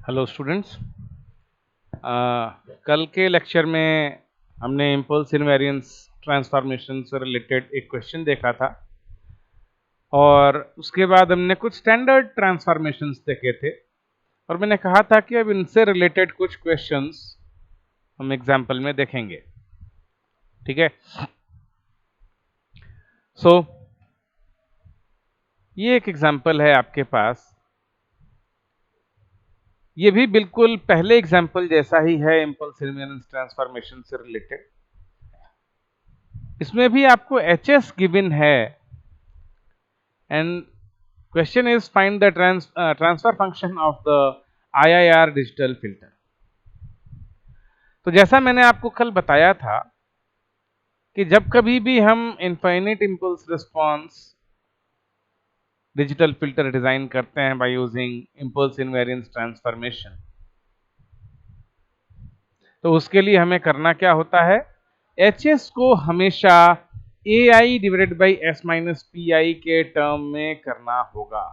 Hello students. कल के lecture में हमने इम्पल्स इनवेरिएंस ट्रांसफॉर्मेशन से रिलेटेड एक क्वेश्चन देखा था और उसके बाद हमने कुछ स्टैंडर्ड ट्रांसफॉर्मेशंस देखे थे और मैंने कहा था कि अब इनसे रिलेटेड कुछ क्वेश्चंस हम एग्जाम्पल में देखेंगे। ठीक है। सो ये एक एग्जाम्पल है आपके पास। ये भी बिल्कुल पहले एग्जाम्पल जैसा ही है इम्पल्स इनवेरिएंस ट्रांसफॉर्मेशन से रिलेटेड। इसमें भी आपको HS गिवन है and question is find the transfer function of the IIR digital filter। तो जैसा मैंने आपको कल बताया था कि जब कभी भी हम infinite impulse response digital filter design करते हैं by using impulse invariance transformation, तो उसके लिए हमें करना क्या होता है, HS को हमेशा AI divided by S minus PI के टर्म में करना होगा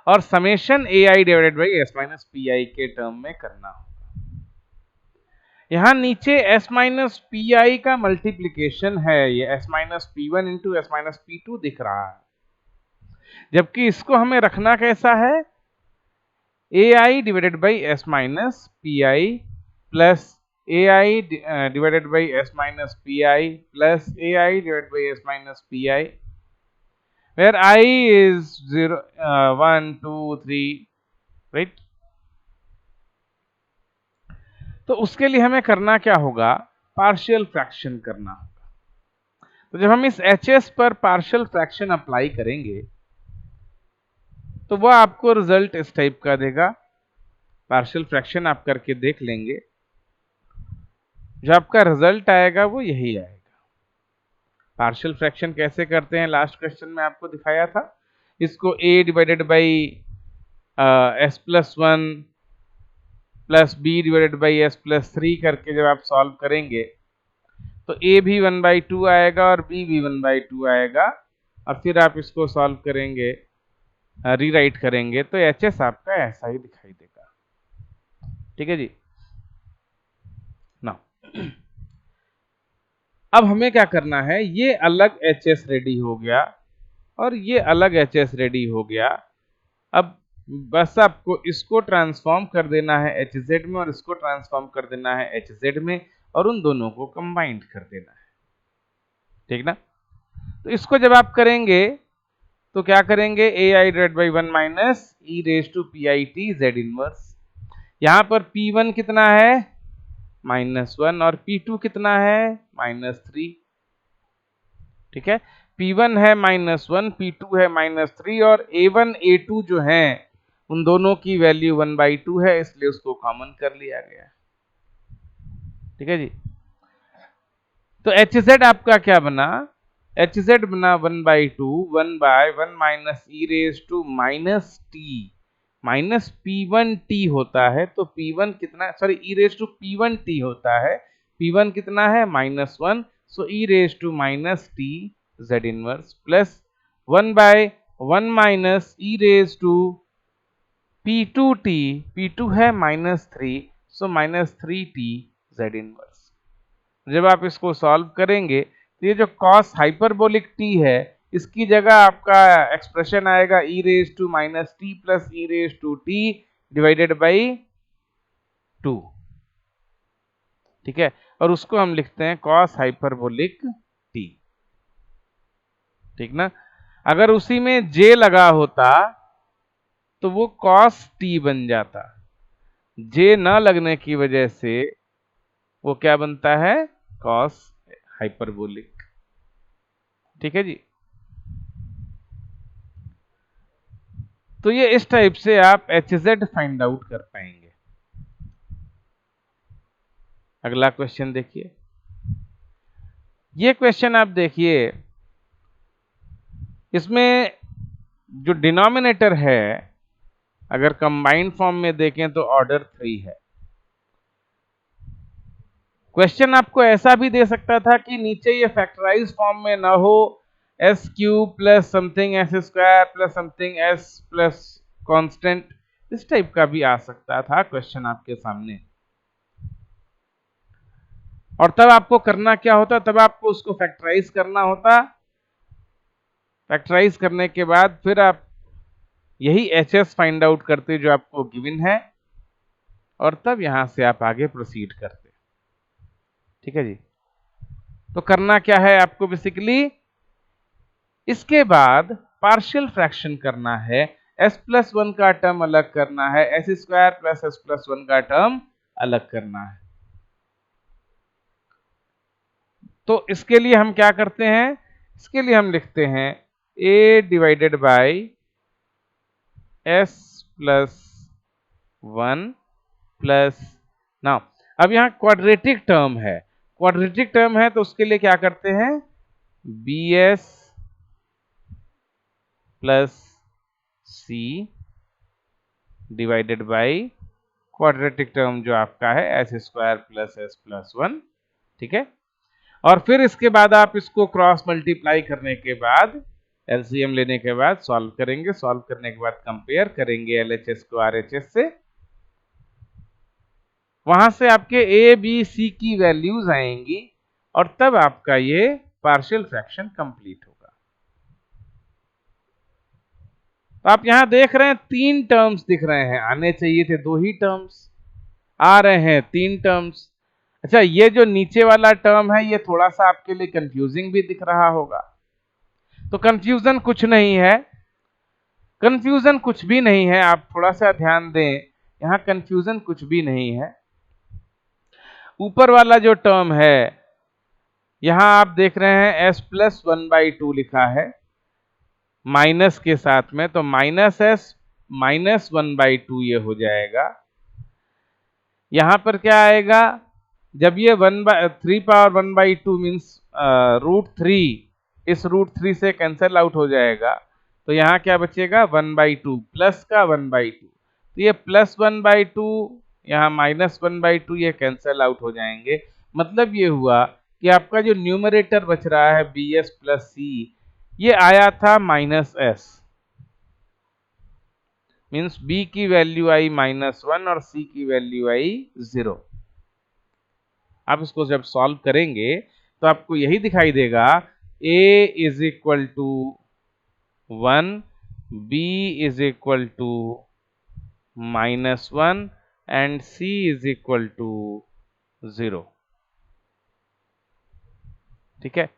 और summation AI divided by S minus PI के टर्म में करना होगा। यहां नीचे S माइनस PI का मल्टीप्लीकेशन है, ये S minus P1 into S minus P2 दिख रहा है, जबकि इसको हमें रखना कैसा है, AI divided by S minus PI plus AI divided by S minus PI plus AI divided by S minus PI, where I is 0, 1, 2, 3, right? तो उसके लिए हमें करना क्या होगा, पार्शियल फ्रैक्शन करना होगा। तो जब हम इस HS पर पार्शियल फ्रैक्शन अप्लाई करेंगे तो वह आपको रिजल्ट इस टाइप का देगा। पार्शियल फ्रैक्शन आप करके देख लेंगे, जो आपका रिजल्ट आएगा वो यही आएगा। पार्शियल फ्रैक्शन कैसे करते हैं, लास्ट क्वेश्चन में आपको दिखाया था। इसको A divided by S plus 1 plus B divided by S plus 3 करके जब आप सॉल्व करेंगे तो A भी 1/2 आएगा और B भी 1/2 आएगा और फिर आप इसको सॉल्व करेंगे, रीराइट करेंगे तो HS आपका ऐसा ही दिखाई देगा। ठीक है जी। ना अब हमें क्या करना है, ये अलग HS रेडी हो गया और ये अलग HS रेडी हो गया। अब बस आपको इसको ट्रांसफॉर्म कर देना है HZ में और इसको ट्रांसफॉर्म कर देना है HZ में और उन दोनों को कंबाइंड कर देना है। ठीक ना। तो इसको जब आप करेंगे तो क्या करेंगे, AI divide by 1 minus E raise to PIT Z inverse. यहां पर P1 कितना है, -1 और P2 कितना है, -3। ठीक है, P1 है -1, P2 है -3 और A1 A2 जो है उन दोनों की वैल्यू 1/2 है, इसलिए उसको कॉमन कर लिया गया। ठीक है जी। तो HZ आपका क्या बना, HZ बना 1/2, 1/1 minus E raise to minus T minus P1T होता है। तो P1 कितना, sorry E raise to P1T होता है, P1 कितना है -1, so E raise to minus T Z inverse plus 1/1 minus E raise to P2T, P2 है -3, सो -3T Z इनवर्स। जब आप इसको सॉल्व करेंगे तो ये जो cos हाइपरबोलिक t है इसकी जगह आपका एक्सप्रेशन आएगा e raise to minus T plus E raise to T divided by 2। ठीक है, और उसको हम लिखते हैं cos हाइपरबोलिक t। ठीक ना। अगर उसी में j लगा होता तो वो cos t बन जाता, j न लगने की वजह से वो क्या बनता है, cos हाइपरबोलिक। ठीक है जी। तो ये इस टाइप से आप HZ फाइंड आउट कर पाएंगे। अगला क्वेश्चन देखिए, ये क्वेश्चन आप देखिए, इसमें जो डिनोमिनेटर है अगर कंबाइंड फॉर्म में देखें तो ऑर्डर 3 है। क्वेश्चन आपको ऐसा भी दे सकता था कि नीचे ये फैक्टराइज फॉर्म में ना हो, s³ plus something s² plus something s plus constant, इस टाइप का भी आ सकता था क्वेश्चन आपके सामने। और तब आपको करना क्या होता, तब आपको उसको फैक्टराइज करना होता। फैक्टराइज करने के बाद फिर आप यही HS फाइंड आउट करते जो आपको गिवन है, और तब यहां से आप आगे प्रोसीड करते। ठीक है जी। तो करना क्या है आपको बेसिकली, इसके बाद पार्शियल फ्रैक्शन करना है, s+1 का टर्म अलग करना है, s² + s+1 का टर्म अलग करना है। तो इसके लिए हम क्या करते हैं, इसके लिए हम लिखते हैं a divided by s+1 plus, now अब यहाँ क्वाड्रेटिक टर्म है, क्वाड्रेटिक टर्म है तो उसके लिए क्या करते हैं, bs plus c divided by quadratic term जो आपका है s² + s+1। ठीक है। और फिर इसके बाद आप इसको क्रॉस मल्टीप्लाई करने के बाद, एलसीएम लेने के बाद सॉल्व करेंगे, सॉल्व करने के बाद कंपेयर करेंगे एलएचएस को आरएचएस से, वहां से आपके ए बी सी की वैल्यूज आएंगी और तब आपका ये पार्शियल फ्रैक्शन कंप्लीट होगा। तो आप यहां देख रहे हैं 3 टर्म्स दिख रहे हैं, आने चाहिए थे 2 ही टर्म्स, आ रहे हैं 3 टर्म्स। अच्छा, ये जो नीचे वाला टर्म है ये थोड़ा सा आपके लिए कंफ्यूजिंग भी दिख रहा होगा। तो कंफ्यूजन कुछ नहीं है, कंफ्यूजन कुछ भी नहीं है, आप थोड़ा सा ध्यान दें, यहां कंफ्यूजन कुछ भी नहीं है। ऊपर वाला जो टर्म है यहां आप देख रहे हैं s+1/2 लिखा है माइनस के साथ में, तो -s -1/2 ये हो जाएगा। यहां पर क्या आएगा, जब ये 3^1/2 मीन्स √3, इस √3 से कैंसिल आउट हो जाएगा, तो यहाँ क्या बचेगा 1/2 प्लस का 1/2, तो ये +1/2 यहाँ -1/2 ये कैंसिल आउट हो जाएंगे। मतलब ये हुआ कि आपका जो न्यूमरेटर बच रहा है bs + c ये आया था -s, मीन्स b की वैल्यू आई -1 और c की वैल्यू आई 0। आप इसको जब सॉल्व करेंगे तो आपको यही दिखाई देगा, a = 1, b = -1 एंड c = 0। ठीक है।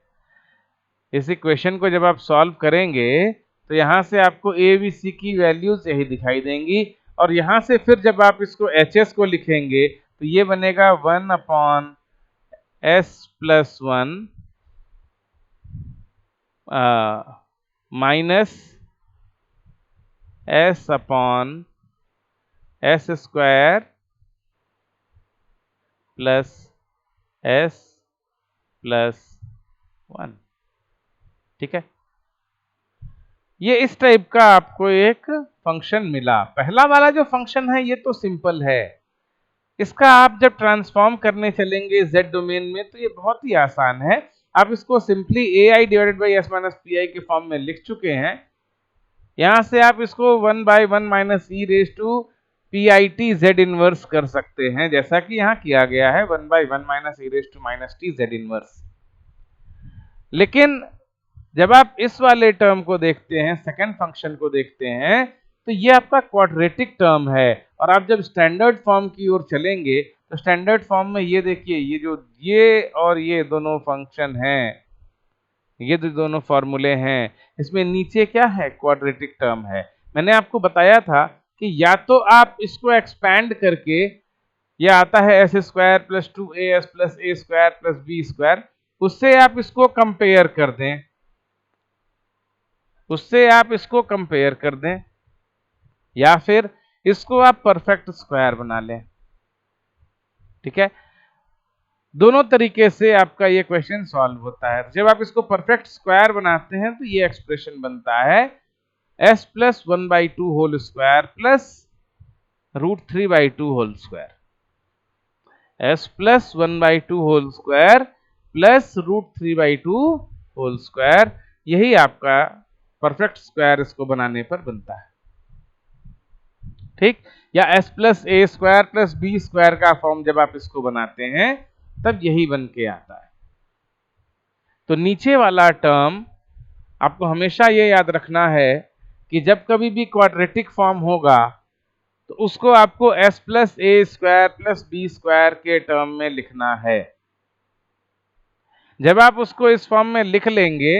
इस इक्वेशन को जब आप सॉल्व करेंगे तो यहां से आपको ए बी सी की वैल्यूज यही दिखाई देंगी, और यहां से फिर जब आप इसको HS को लिखेंगे तो ये बनेगा 1/s+1 minus s/s² plus s+1। ठीक है। ये इस टाइप का आपको एक फंक्शन मिला। पहला वाला जो फंक्शन है ये तो सिंपल है, इसका आप जब ट्रांसफॉर्म करने चलेंगे z डोमेन में तो ये बहुत ही आसान है। आप इसको simply ai divided by s minus pi के फॉर्म में लिख चुके हैं। यहां से आप इसको 1/1 minus e raise to pit z inverse कर सकते हैं, जैसा कि यहाँ किया गया है 1/1 minus e raise to minus t z inverse. लेकिन जब आप इस वाले टर्म को देखते हैं, सेकंड फंक्शन को देखते हैं, तो ये आपका क्वाड्रेटिक टर्म है, और आप जब स्टैंडर्ड फॉर्म की ओर चलेंगे तो स्टैंडर्ड फॉर्म में ये देखिए, ये और ये दोनों फंक्शन हैं, ये दोनों फॉर्मूले हैं, इसमें नीचे क्या है, क्वाड्रेटिक टर्म है। मैंने आपको बताया था कि या तो आप इसको एक्सपैंड करके, ये आता है s² + 2as + a² + b², उससे आप इसको कंपेयर कर दें, उससे आप इसको कंपेयर कर दें, या फिर इसको आप परफेक्ट स्क्वायर बना लें। ठीक है, दोनों तरीके से आपका ये क्वेश्चन सॉल्व होता है। जब आप इसको परफेक्ट स्क्वायर बनाते हैं तो ये एक्सप्रेशन बनता है s+1/2 whole square plus √3/2 whole square, s+1/2 whole square plus √3/2 whole square, यही आपका परफेक्ट स्क्वायर इसको बनाने पर बनता है। ठीक, या S plus A square plus B square का फॉर्म जब आप इसको बनाते हैं तब यही बन के आता है। तो नीचे वाला टर्म आपको हमेशा ये याद रखना है कि जब कभी भी क्वाड्रेटिक फॉर्म होगा तो उसको आपको S plus A square plus B square के टर्म में लिखना है। जब आप उसको इस फॉर्म में लिख लेंगे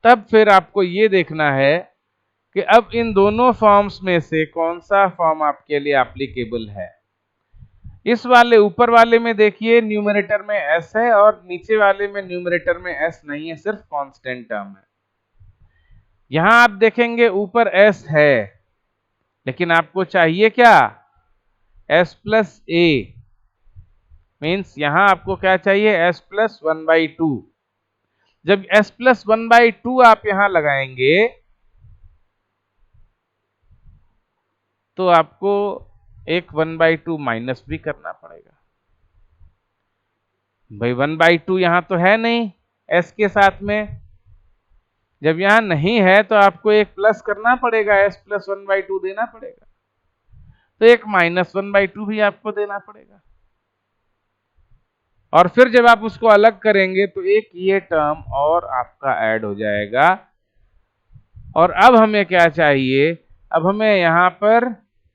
तब फिर आपको ये देखना है कि अब इन दोनों फॉर्म्स में से कौन सा फॉर्म आपके लिए एप्लीकेबल है। इस वाले ऊपर वाले में देखिए न्यूमरेटर में s है और नीचे वाले में न्यूमरेटर में s नहीं है, सिर्फ कांस्टेंट टर्म है। यहां आप देखेंगे ऊपर s है लेकिन आपको चाहिए क्या, s प्लस ए, मीन्स यहां आपको क्या चाहिए, s प्लस 1/2। जब s प्लस 1/2 आप यहां लगाएंगे तो आपको एक 1/2 माइनस भी करना पड़ेगा। भाई 1/2 यहां तो है नहीं s के साथ में, जब यहां नहीं है तो आपको एक प्लस करना पड़ेगा, s प्लस 1/2 देना पड़ेगा, तो एक माइनस 1/2 भी आपको देना पड़ेगा। और फिर जब आप उसको अलग करेंगे तो एक ये टर्म और आपका ऐड हो जाएगा। और अब हमें क्या चाहिए, अब हमें यहां पर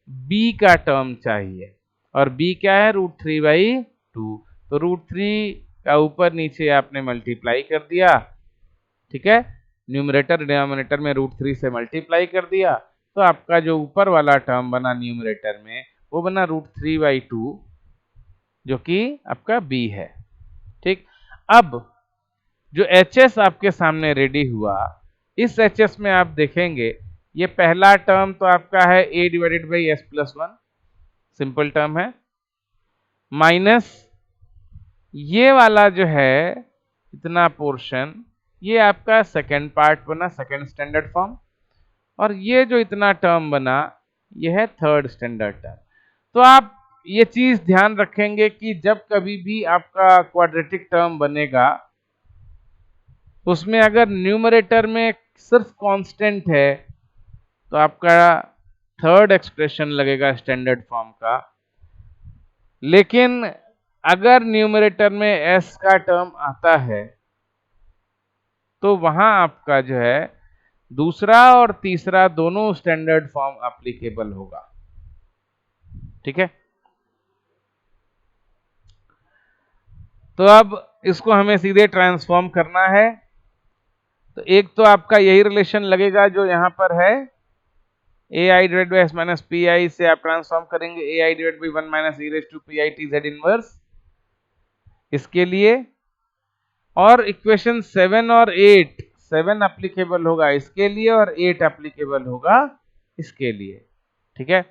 b का टर्म चाहिए, और b क्या है, √3/2। तो √3 का ऊपर नीचे आपने मल्टीप्लाई कर दिया, ठीक है, न्यूमरेटर डिनोमिनेटर में √3 से मल्टीप्लाई कर दिया, तो आपका जो ऊपर वाला टर्म बना न्यूमरेटर में वो बना √3/2 जो कि आपका b है। ठीक, अब जो HS आपके सामने रेडी हुआ, इस HS में आप देखेंगे ये पहला टर्म तो आपका है a divided by s plus 1, simple term है, माइनस ये वाला जो है इतना पोर्शन, ये आपका सेकेंड पार्ट बना, सेकेंड स्टैंडर्ड फॉर्म, और ये जो इतना टर्म बना ये है थर्ड स्टैंडर्ड टर्म। तो आप ये चीज ध्यान रखेंगे कि जब कभी भी आपका क्वाड्रेटिक टर्म बनेगा उसमें अगर न्यूमरेटर में सिर्फ कांस्टेंट है तो आपका थर्ड एक्सप्रेशन लगेगा स्टैंडर्ड फॉर्म का, लेकिन अगर न्यूमरेटर में s का टर्म आता है तो वहां आपका जो है दूसरा और तीसरा दोनों स्टैंडर्ड फॉर्म एप्लीकेबल होगा। ठीक है, तो अब इसको हमें सीधे ट्रांसफॉर्म करना है। तो एक तो आपका यही रिलेशन लगेगा जो यहां पर है, ai divide by s minus P I से आप ट्रांसफॉर्म करेंगे ai divide by 1 minus e raise to P I T Z inverse इसके लिए, और इक्वेशन 7 और 8, 7 एप्लीकेबल होगा इसके लिए और 8 एप्लीकेबल होगा इसके लिए। ठीक है,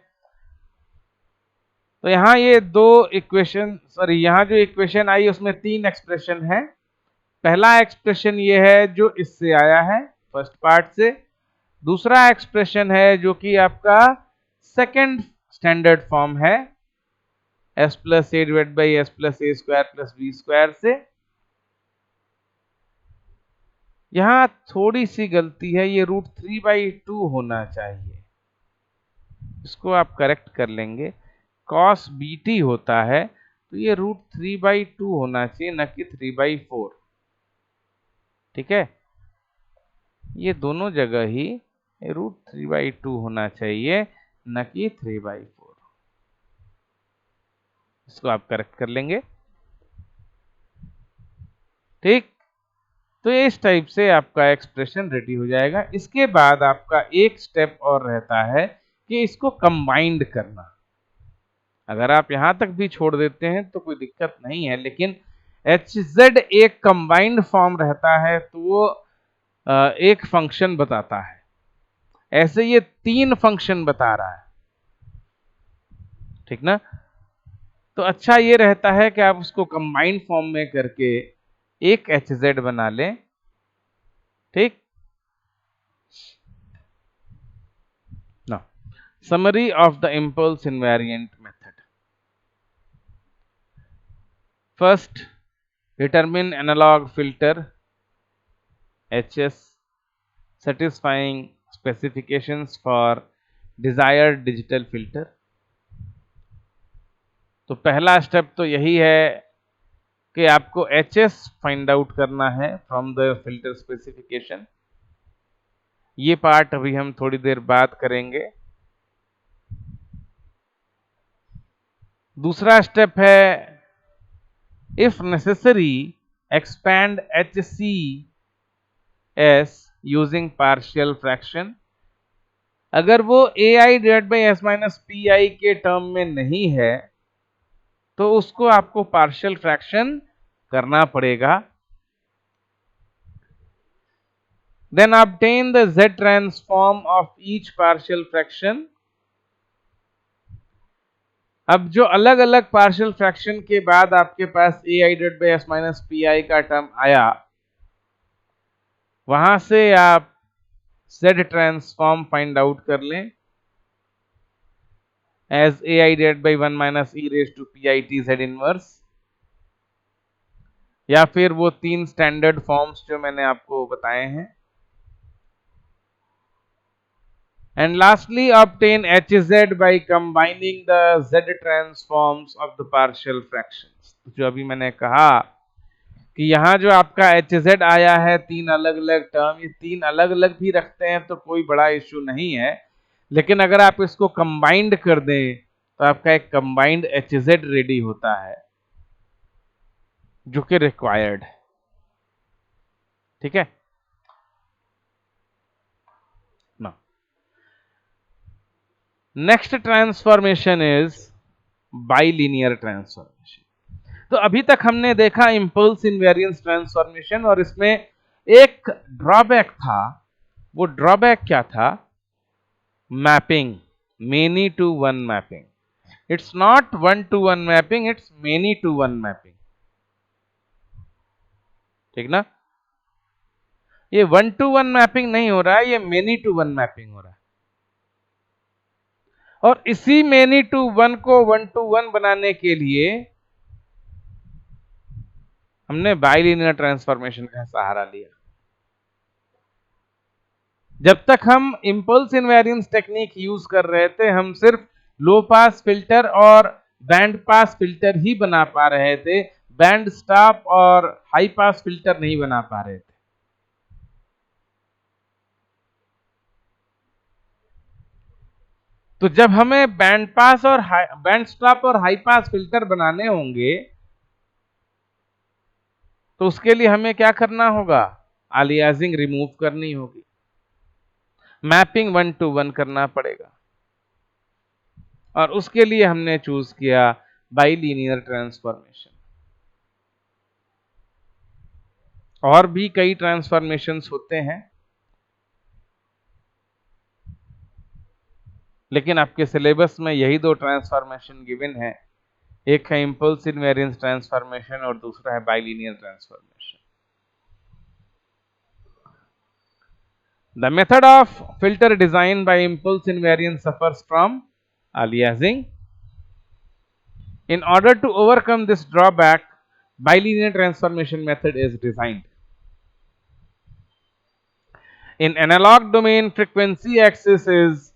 तो यहाँ ये दो इक्वेशन, सॉरी यहाँ जो इक्वेशन आई उसमें तीन एक्सप्रेशन है। पहला एक्सप्रेशन ये है जो इससे आया है फर्स्ट पार्ट से, दूसरा एक्सप्रेशन है जो कि आपका सेकंड स्टैंडर्ड फॉर्म है s plus A divide by S plus A square plus B square से। यहाँ थोड़ी सी गलती है, ये √3/2 होना चाहिए, इसको आप करेक्ट कर लेंगे, cos bt होता है तो ये √3/2 होना चाहिए न कि 3/4। ठीक है, ये दोनों जगह ही √3/2 होना चाहिए न कि 3/4, इसको आप करेक्ट कर लेंगे। ठीक, तो इस टाइप से आपका एक्सप्रेशन रेडी हो जाएगा। इसके बाद आपका एक स्टेप और रहता है कि इसको कंबाइंड करना। अगर आप यहां तक भी छोड़ देते हैं तो कोई दिक्कत नहीं है, लेकिन HZ एक कंबाइंड फॉर्म रहता है तो वो एक फंक्शन बताता है, ऐसे ये तीन फंक्शन बता रहा है। ठीक ना, तो अच्छा ये रहता है कि आप उसको कंबाइंड फॉर्म में करके एक HZ बना लें। ठीक, now summary of the impulse invariant method. First, determine analog filter HS satisfying specifications for desired digital filter. तो पहला स्टेप तो यही है कि आपको HS फाइंड आउट करना है फ्रॉम द फिल्टर स्पेसिफिकेशन। ये पार्ट अभी हम थोड़ी देर बाद करेंगे। दूसरा स्टेप है if necessary expand HCS using partial fraction. अगर वो AI divide by S minus PI के टर्म में नहीं है तो उसको आपको पार्शियल फ्रैक्शन करना पड़ेगा। Then obtain the Z transform of each partial fraction। अब जो अलग अलग पार्शियल फ्रैक्शन के बाद आपके पास AI divide by S minus PI का टर्म आया, वहां से आप Z ट्रांसफॉर्म फाइंड आउट कर लें as AI divided by 1 minus e raised to pi t z inverse, या फिर वो तीन स्टैंडर्ड फॉर्म्स जो मैंने आपको बताए हैं। And lastly obtain Hz by combining the Z transforms of the partial fractions। जो अभी मैंने कहा कि यहाँ जो आपका Hz आया है तीन अलग अलग टर्म, ये तीन अलग अलग भी रखते हैं तो कोई बड़ा इश्यू नहीं है, लेकिन अगर आप इसको कंबाइंड कर दें तो आपका एक कंबाइंड Hz रेडी होता है जो कि रिक्वायर्ड है। ठीक है ना। Next transformation is bilinear transformation. तो अभी तक हमने देखा इंपल्स इनवेरियंस ट्रांसफॉर्मेशन, और इसमें एक ड्रॉबैक था। वो ड्रॉबैक क्या था? Mapping, many to one mapping. It's not one to one mapping, it's many to one mapping. ठीक ना? ये वन टू वन मैपिंग नहीं हो रहा है, ये मेनी टू वन मैपिंग हो रहा है। और इसी मेनी टू वन को वन टू वन बनाने के लिए हमने बाइलिनियर ट्रांसफॉर्मेशन का सहारा लिया। जब तक हम इंपल्स इनवेरियंस टेक्निक यूज कर रहे थे, हम सिर्फ लो पास फिल्टर और बैंड पास फिल्टर ही बना पा रहे थे, बैंड स्टॉप और हाई पास फिल्टर नहीं बना पा रहे थे। तो जब हमें बैंड पास और बैंड स्टॉप और हाई पास फिल्टर बनाने होंगे तो उसके लिए हमें क्या करना होगा? अलियासिंग रिमूव करनी होगी, मैपिंग वन टू वन करना पड़ेगा, और उसके लिए हमने चूज किया बाइलिनियर ट्रांसफॉर्मेशन। और भी कई ट्रांसफॉर्मेशंस होते हैं, लेकिन आपके सिलेबस में यही दो ट्रांसफॉर्मेशन गिवन है। एक है इंपल्स इनवेरियंस ट्रांसफॉर्मेशन और दूसरा है bilinear transformation. The method of filter design by impulse invariance suffers from aliasing. In order to overcome this drawback, bilinear transformation method is designed. In analog domain, frequency axis is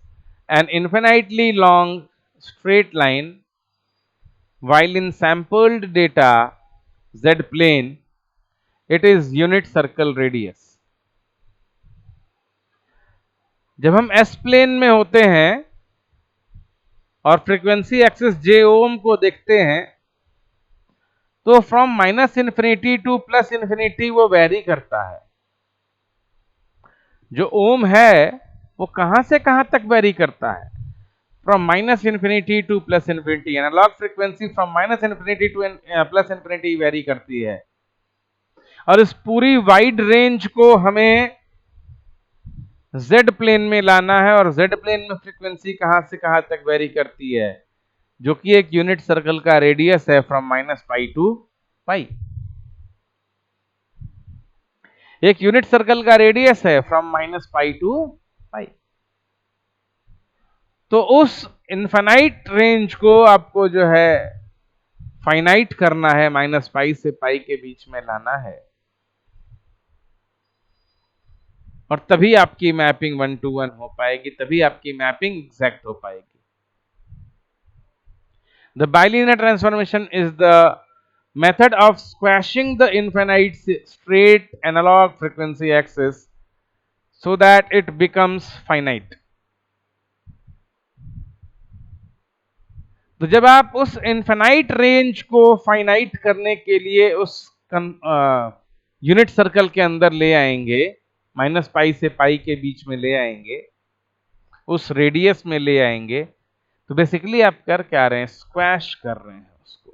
an infinitely long straight line, while in sampled data Z plane it is unit circle radius. जब हम S plane में होते हैं और frequency axis J ओम को देखते हैं तो from minus infinity to plus infinity वो वेरी करता है। जो ओम है वो कहां से कहां तक वेरी करता है? From minus infinity to plus infinity. Analogue frequency from minus infinity to plus infinity vary करती है, और इस पूरी वाइड रेंज को हमें Z प्लेन में लाना है, और Z प्लेन में फ्रीक्वेंसी कहां से कहां तक वेरी करती है, जो कि एक यूनिट सर्कल का रेडियस है फ्रॉम माइनस पाई टू पाई। एक यूनिट सर्कल का रेडियस है फ्रॉम माइनस पाई टू पाई। तो उस इनफाइनाइट रेंज को आपको जो है फाइनाइट करना है, माइनस पाई से पाई के बीच में लाना है। और तभी आपकी मैपिंग 1 to 1 हो पाएगी, तभी आपकी मैपिंग एग्जैक्ट हो पाएगी। The bilinear transformation is the method of squashing the infinite straight analog frequency axis so that it becomes finite. तो जब आप उस इनफाइनाइट रेंज को फाइनाइट करने के लिए उस यूनिट सर्कल के अंदर ले आएंगे, -π से π के बीच में ले आएंगे, उस रेडियस में ले आएंगे, तो बेसिकली आप कर क्या रहे हैं, स्क्वैश कर रहे हैं, उसको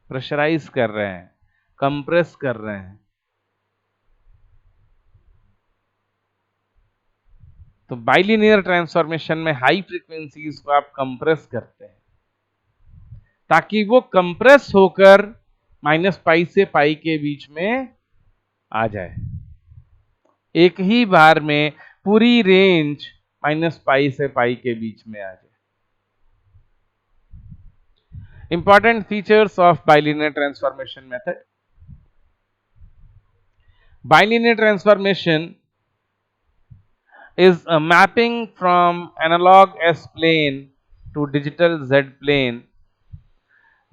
प्रेशराइज कर रहे हैं, कंप्रेस कर रहे हैं। तो बाइलिनियर ट्रांसफॉर्मेशन में हाई फ्रीक्वेंसीज को आप कंप्रेस करते हैं ताकि वो कंप्रेस होकर -π से π के बीच में आ जाए, एक ही बार में पूरी रेंज -π से π के बीच में आ जाए। Important features of bilinear transformation method. Bilinear transformation is a mapping from analog S plane to digital Z plane.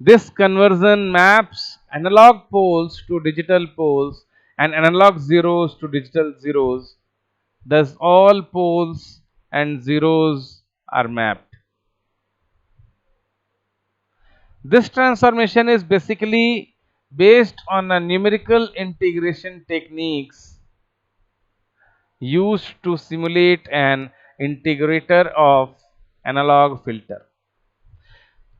This conversion maps analog poles to digital poles and analog zeros to digital zeros. Thus all poles and zeros are mapped. This transformation is basically based on a numerical integration techniques used to simulate an integrator of analog filter.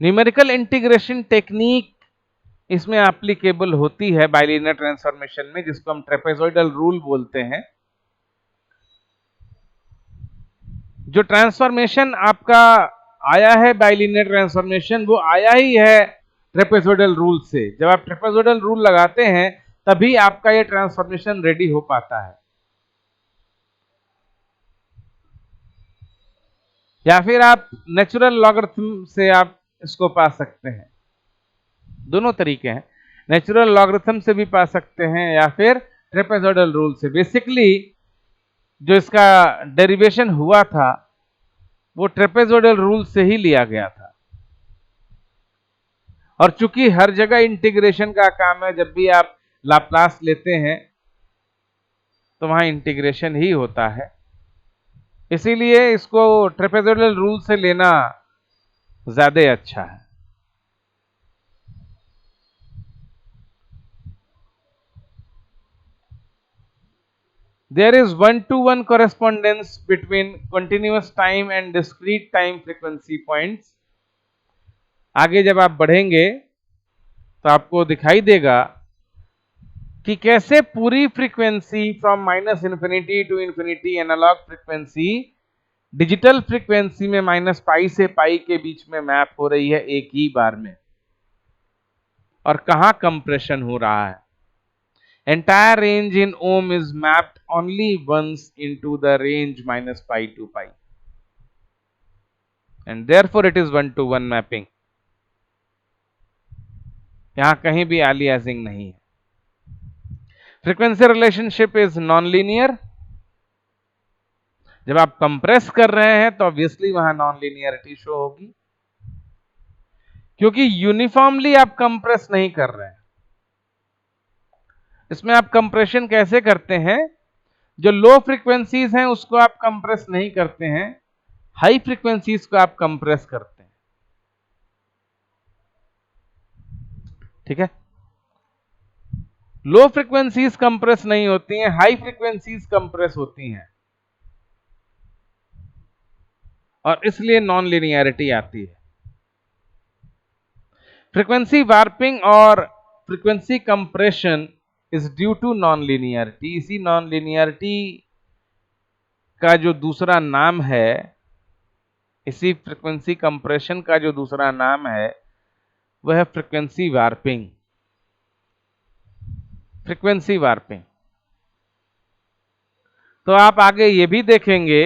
Numerical integration technique इसमें applicable होती है bilinear transformation में, जिसको हम trapezoidal rule बोलते हैं। जो transformation आपका आया है बाइलिनियर ट्रांसफॉर्मेशन, वो आया ही है ट्रेपेजॉइडल रूल से। जब आप ट्रेपेजॉइडल रूल लगाते हैं तभी आपका ये ट्रांसफॉर्मेशन रेडी हो पाता है, या फिर आप नेचुरल लॉगरिथम से आप इसको पा सकते हैं। दोनों तरीके हैं, नेचुरल लॉगरिथम से भी पा सकते हैं या फिर ट्रेपेजॉइडल रूल से। बेसिकली जो इसका डेरिवेशन हुआ था वो ट्रेपेजॉइडल रूल से ही लिया गया था, और चूंकि हर जगह इंटीग्रेशन का काम है, जब भी आप लाप्लास लेते हैं तो वहां इंटीग्रेशन ही होता है, इसीलिए इसको ट्रेपेजॉइडल रूल से लेना ज्यादा अच्छा है। There is 1-to-1 correspondence between continuous time and discrete time frequency points. आगे जब आप बढ़ेंगे तो आपको दिखाई देगा कि कैसे पूरी frequency from -∞ to ∞ analogue frequency digital frequency में -π से π के बीच में मैप हो रही है एक ही बार में, और कहां कंप्रेशन हो रहा है। Entire range in ohm is mapped only once into the range -π to π, and therefore it is 1-to-1 mapping. यहां कहीं भी अलियासिंग नहीं है। Frequency relationship is non linear. जब आप कंप्रेस कर रहे हैं तो ऑब्वियसली वहां नॉन लीनियरिटी शो होगी, क्योंकि यूनिफॉर्मली आप कंप्रेस नहीं कर रहे हैं। इसमें आप कंप्रेशन कैसे करते हैं, जो लो फ्रीक्वेंसीज हैं उसको आप कंप्रेस नहीं करते हैं, हाई फ्रीक्वेंसीज को आप कंप्रेस करते हैं। ठीक है, लो फ्रीक्वेंसीज कंप्रेस नहीं होती हैं, हाई फ्रीक्वेंसीज कंप्रेस होती हैं, और इसलिए नॉन लीनियरिटी आती है। फ्रीक्वेंसी वार्पिंग और frequency compression is due to nonlinearity. इसी नॉन लीनियरिटी का जो दूसरा नाम है, इसी फ्रीक्वेंसी कंप्रेशन का जो दूसरा नाम है वह है फ्रीक्वेंसी वार्पिंग। फ्रीक्वेंसी वार्पिंग तो आप आगे ये भी देखेंगे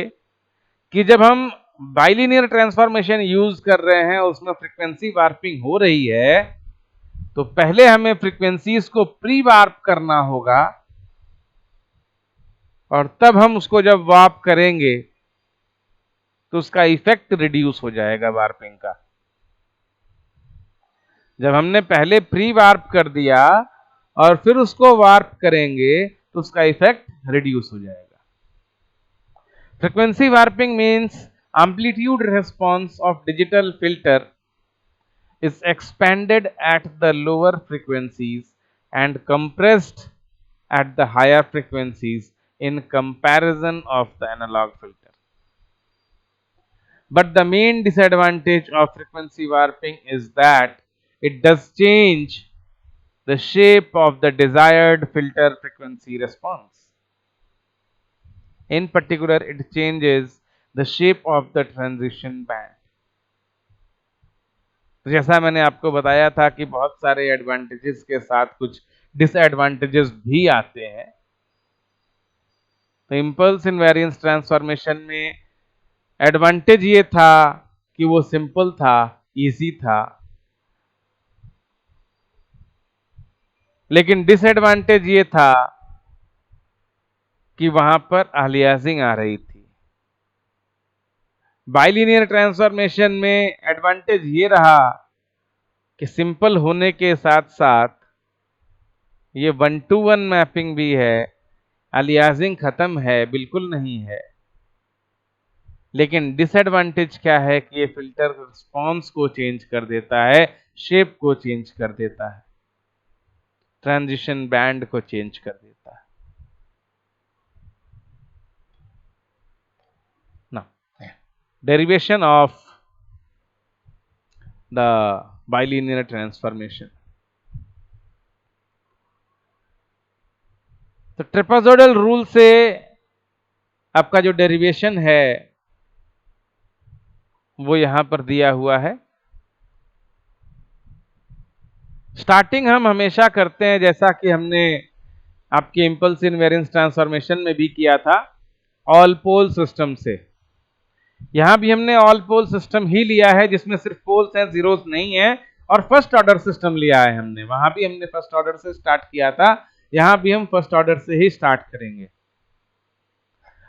कि जब हम बाइलिनियर ट्रांसफॉर्मेशन यूज कर रहे हैं उसमें फ्रीक्वेंसी वार्पिंग हो रही है, तो पहले हमें फ्रीक्वेंसीज को प्री वार्प करना होगा, और तब हम उसको जब वार्प करेंगे तो उसका इफेक्ट रिड्यूस हो जाएगा वार्पिंग का। जब हमने पहले प्री वार्प कर दिया और फिर उसको वार्प करेंगे तो उसका इफेक्ट रिड्यूस हो जाएगा। Frequency warping means amplitude response of digital filter is expanded at the lower frequencies and compressed at the higher frequencies in comparison of the analog filter. But the main disadvantage of frequency warping is that it does change the shape of the desired filter frequency response. In particular, it changes the shape of the transition band. तो जैसा मैंने आपको बताया था कि बहुत सारे advantages के साथ कुछ डिसएडवांटेजेस भी आते हैं। तो इंपल्स इनवेरिएंस ट्रांसफॉर्मेशन में एडवांटेज ये था कि वो सिंपल था, इजी था, लेकिन डिसएडवांटेज ये था कि वहां पर अलियासिंग आ रही थी। बाइलिनियर ट्रांसफॉर्मेशन में एडवांटेज ये रहा कि सिंपल होने के साथ साथ ये 1-to-1 मैपिंग भी है, अलियासिंग खत्म है, बिल्कुल नहीं है। लेकिन डिसएडवांटेज क्या है कि ये फिल्टर रिस्पॉन्स को चेंज कर देता है, शेप को चेंज कर देता है, ट्रांजिशन बैंड को चेंज कर देता है। ना derivation of the bilinear transformation. तो ट्रेपेजोइडल रूल से आपका जो डेरिवेशन है वो यहां पर दिया हुआ है। स्टार्टिंग हम हमेशा करते हैं जैसा कि हमने आपके इंपल्स इनवेरिएंस ट्रांसफॉर्मेशन में भी किया था, ऑल पोल सिस्टम से। यहां भी हमने ऑल पोल सिस्टम ही लिया है जिसमें सिर्फ पोल्स हैं, जीरोस नहीं है, और फर्स्ट ऑर्डर सिस्टम लिया है हमने। वहां भी हमने फर्स्ट ऑर्डर से स्टार्ट किया था, यहां भी हम फर्स्ट ऑर्डर से ही स्टार्ट करेंगे।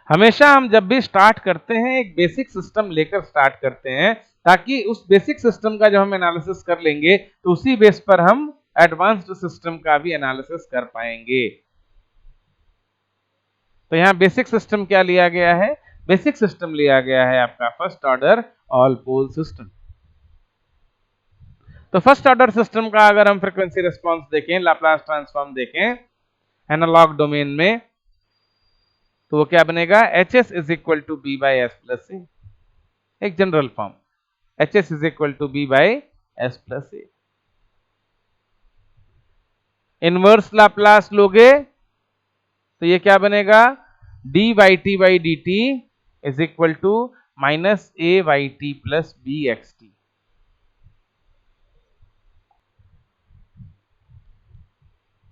हमेशा हम जब भी स्टार्ट करते हैं एक बेसिक सिस्टम लेकर स्टार्ट करते हैं, ताकि उस बेसिक सिस्टम का जब हम एनालिसिस कर लेंगे तो उसी बेस पर हम एडवांस्ड सिस्टम का भी एनालिसिस कर पाएंगे। तो यहां बेसिक सिस्टम क्या लिया गया है? बेसिक सिस्टम लिया गया है आपका first order all pole system. तो फर्स्ट ऑर्डर सिस्टम का अगर हम फ्रीक्वेंसी रिस्पांस देखें, लाप्लास ट्रांसफॉर्म देखें एनालॉग डोमेन में, तो वो क्या बनेगा? Hs is equal to B by S plus A. एक general form, Hs is equal to B by S plus A. Inverse Laplace लोगे तो ये क्या बनेगा? D Y T by D T is equal to minus A Y T plus B X T.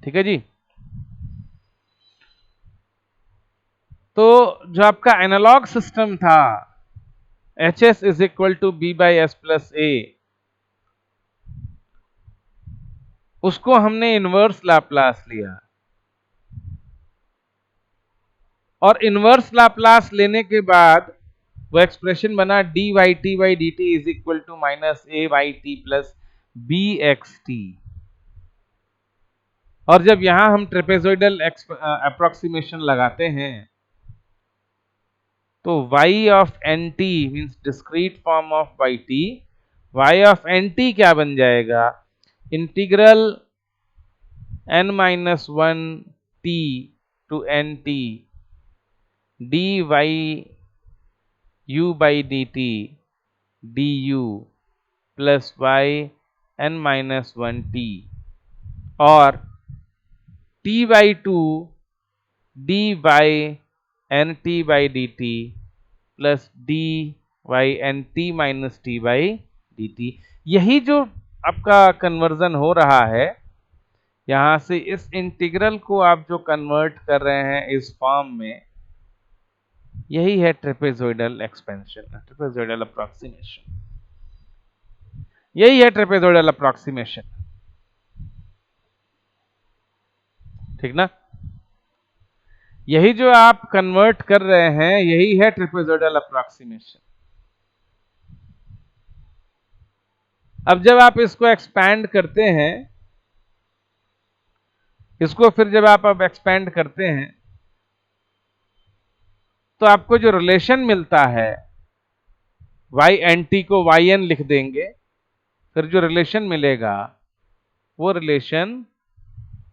ठीक है जी। तो जो आपका एनालॉग सिस्टम था Hs is equal to B by S plus A, उसको हमने इनवर्स लाप्लास लिया, और इनवर्स लाप्लास लेने के बाद वो एक्सप्रेशन बना D Y T by D T is equal to minus A Y T plus B X T. और जब यहां हम ट्रेपेजोइडल अप्रोक्सीमेशन लगाते हैं तो y of N T means discrete form of Y T, y of N T क्या बन जाएगा? Integral n minus one T to N T D Y u by D T D U plus Y N minus one T, और t by two D Y N T by D T plus D Y N T minus T by D T. यही जो आपका conversion हो रहा है, यहां से इस इंटीग्रल को आप जो कन्वर्ट कर रहे हैं इस फॉर्म में, यही है ट्रेपेजोइडल एक्सपेंशन, ट्रेपेजोइडल अप्रोक्सीमेशन। यही है ट्रेपेजोइडल अप्रोक्सीमेशन। ठीक ना? यही जो आप कन्वर्ट कर रहे हैं यही है ट्रेपेजोइडल अप्रोक्सीमेशन। अब जब आप इसको एक्सपैंड करते हैं, इसको फिर जब आप अब एक्सपैंड करते हैं तो आपको जो रिलेशन मिलता है वाई एन टी को वाई एन लिख देंगे, फिर जो रिलेशन मिलेगा वो रिलेशन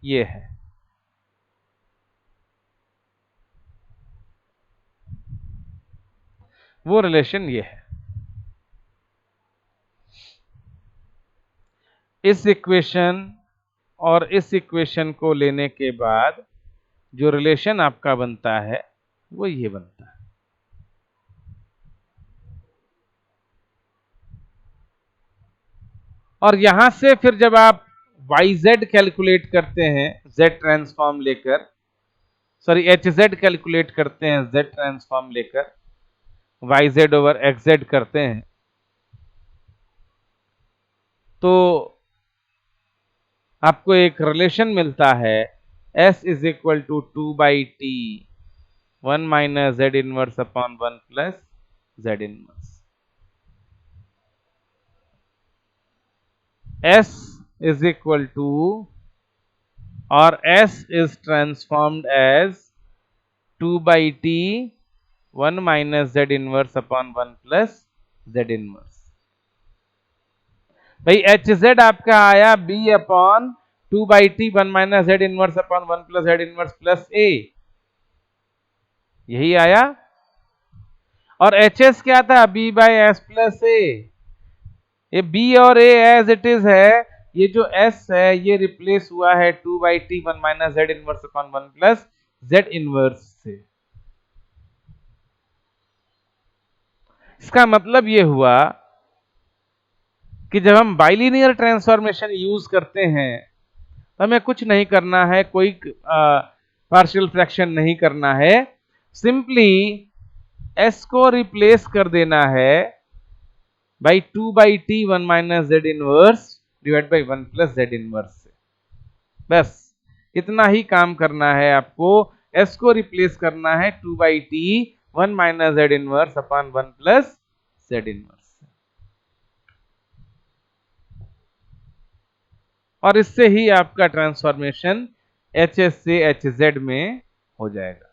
ये है। वो रिलेशन ये है। इस इक्वेशन और इस इक्वेशन को लेने के बाद जो रिलेशन आपका बनता है वो ये बनता है। और यहां से फिर जब आप YZ कैलकुलेट करते हैं Z ट्रांसफॉर्म लेकर, सॉरी HZ कैलकुलेट करते हैं Z ट्रांसफॉर्म लेकर, YZ ओवर XZ करते हैं, तो आपको एक रिलेशन मिलता है S is equal to 2/T 1 minus Z inverse upon 1 plus Z inverse. S is equal to, or S is transformed as 2/T 1 minus Z inverse upon 1 plus Z inverse। भाई HZ आपका आया B upon 2/T 1 minus Z inverse upon 1 plus Z inverse plus A, यही आया। और HS क्या था? B by S plus A। ये B और A एज इट इज है, ये जो S है ये रिप्लेस हुआ है 2/T 1 minus Z inverse upon 1 plus Z inverse से। इसका मतलब ये हुआ कि जब हम बाइलिनियर ट्रांसफॉर्मेशन यूज करते हैं तो हमें कुछ नहीं करना है, कोई पार्शियल फ्रैक्शन नहीं करना है, सिंपली S को रिप्लेस कर देना है by 2/T 1 minus Z inverse divide by 1 plus Z inverse से। बस इतना ही काम करना है आपको, S को रिप्लेस करना है 2/T 1 minus Z inverse upon 1 plus Z inverse। और इससे ही आपका ट्रांसफॉर्मेशन HS से HZ में हो जाएगा।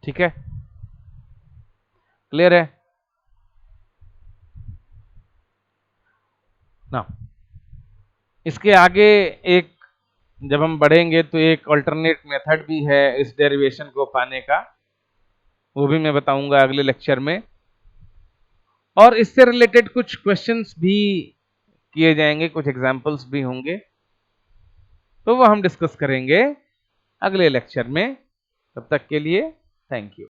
ठीक है, क्लियर है ना? इसके आगे एक जब हम बढ़ेंगे तो एक अल्टरनेट मेथड भी है इस डेरिवेशन को पाने का, वो भी मैं बताऊंगा अगले लेक्चर में। और इससे रिलेटेड कुछ क्वेश्चंस भी किए जाएंगे, कुछ एग्जांपल्स भी होंगे, तो वो हम डिस्कस करेंगे अगले लेक्चर में। तब तक के लिए थैंक यू।